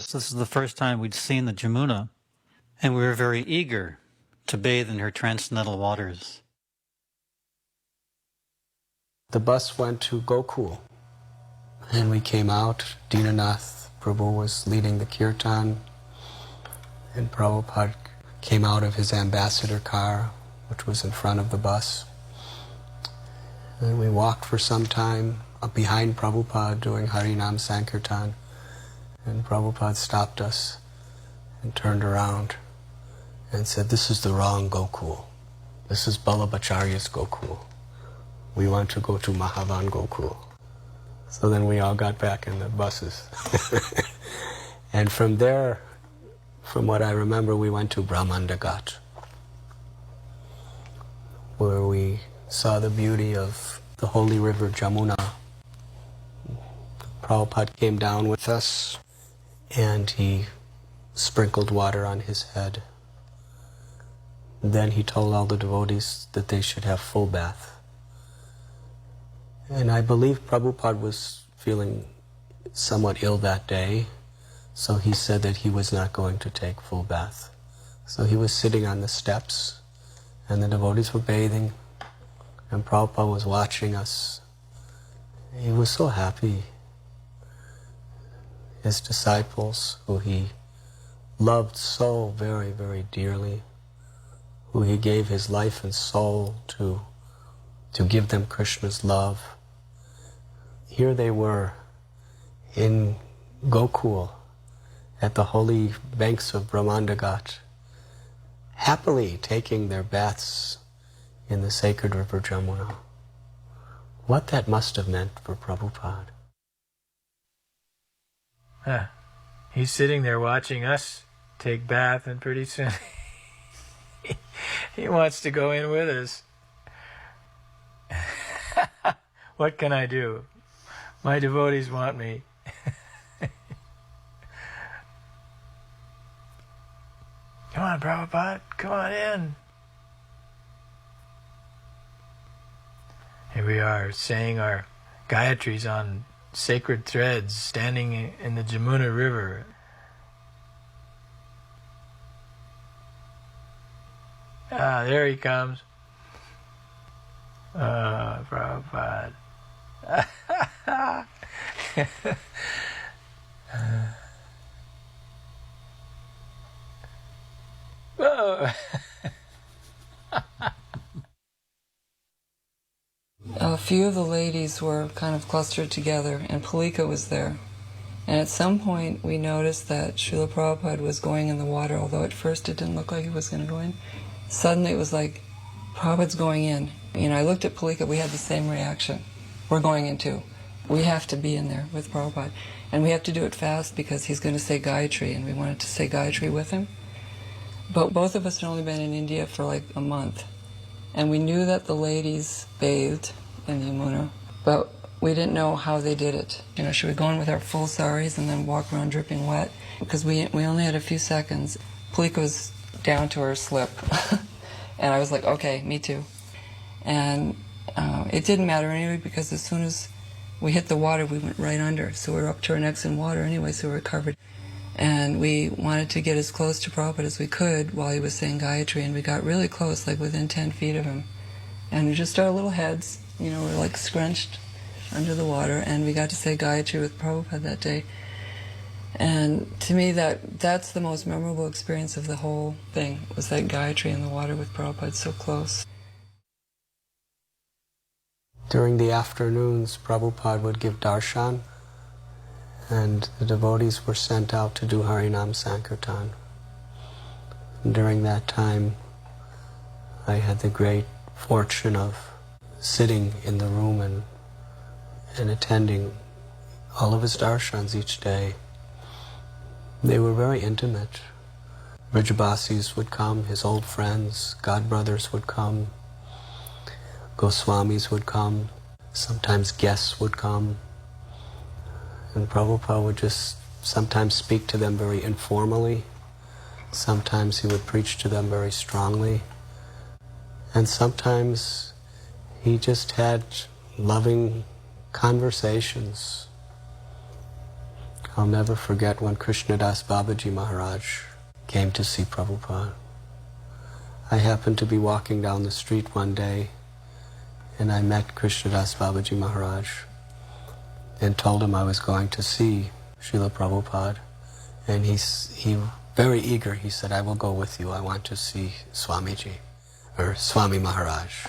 So this is the first time we'd seen the Jamuna, and we were very eager to bathe in her transcendental waters. The bus went to Gokul, and we came out. Dinanath Prabhu was leading the kirtan, and Prabhupada came out of his ambassador car, which was in front of the bus. And we walked for some time up behind Prabhupada doing Harinam Sankirtan, and Prabhupada stopped us and turned around and said, "This is the wrong Gokul. This is Ballabhacharya's Gokul. We want to go to Mahavan Gokul." So then we all got back in the buses. And from there, from what I remember, we went to Brahmandagat, where we saw the beauty of the holy river Jamuna. Prabhupada came down with us, and he sprinkled water on his head. Then he told all the devotees that they should have full bath. And I believe Prabhupada was feeling somewhat ill that day, so he said that he was not going to take full bath. So he was sitting on the steps, and the devotees were bathing, and Prabhupada was watching us. He was so happy. His disciples, who he loved so very, very dearly, who he gave his life and soul to give them Krishna's love. Here they were in Gokul at the holy banks of Brahmandagat, happily taking their baths in the sacred river Jamuna. What that must have meant for Prabhupada. He's sitting there watching us take bath, and pretty soon he wants to go in with us. What can I do? My devotees want me. Come on, Prabhupada, come on in. Here we are, saying our Gayatris on sacred threads, standing in the Jamuna River. Ah, there he comes. Prabhupada. Whoa. A few of the ladies were kind of clustered together, and Palika was there. And at some point we noticed that Srila Prabhupada was going in the water, although at first it didn't look like he was going to go in. Suddenly it was like, Prabhupada's going in. You know, I looked at Palika, we had the same reaction. We're going in too. We have to be in there with Prabhupada. And we have to do it fast because he's going to say Gayatri, and we wanted to say Gayatri with him. But both of us had only been in India for like a month. And we knew that the ladies bathed in the Yamuna, but we didn't know how they did it. You know, should we go in with our full saris and then walk around dripping wet? Because we only had a few seconds. Palika was down to her slip. And I was like, okay, me too. And it didn't matter anyway, because as soon as we hit the water, we went right under. So we were up to our necks in water anyway, so we were covered. And we wanted to get as close to Prabhupada as we could while he was saying Gayatri, and we got really close, like within 10 feet of him. And just our little heads, you know, were like scrunched under the water, and we got to say Gayatri with Prabhupada that day. And to me, that's the most memorable experience of the whole thing, was that Gayatri in the water with Prabhupada so close. During the afternoons, Prabhupada would give darshan, and the devotees were sent out to do Harinam Sankirtan. And during that time, I had the great fortune of sitting in the room and attending all of his darshans each day. They were very intimate. Vrijabasis would come, his old friends, godbrothers would come, Goswamis would come, sometimes guests would come. And Prabhupada would just sometimes speak to them very informally. Sometimes he would preach to them very strongly. And sometimes he just had loving conversations I'll never forget when Krishnadas Babaji Maharaj came to see Prabhupada. I happened to be walking down the street one day and I met Krishnadas Babaji Maharaj and told him I was going to see Srila Prabhupada. And he very eager, he said, I will go with you. I want to see Swamiji, or Swami Maharaj.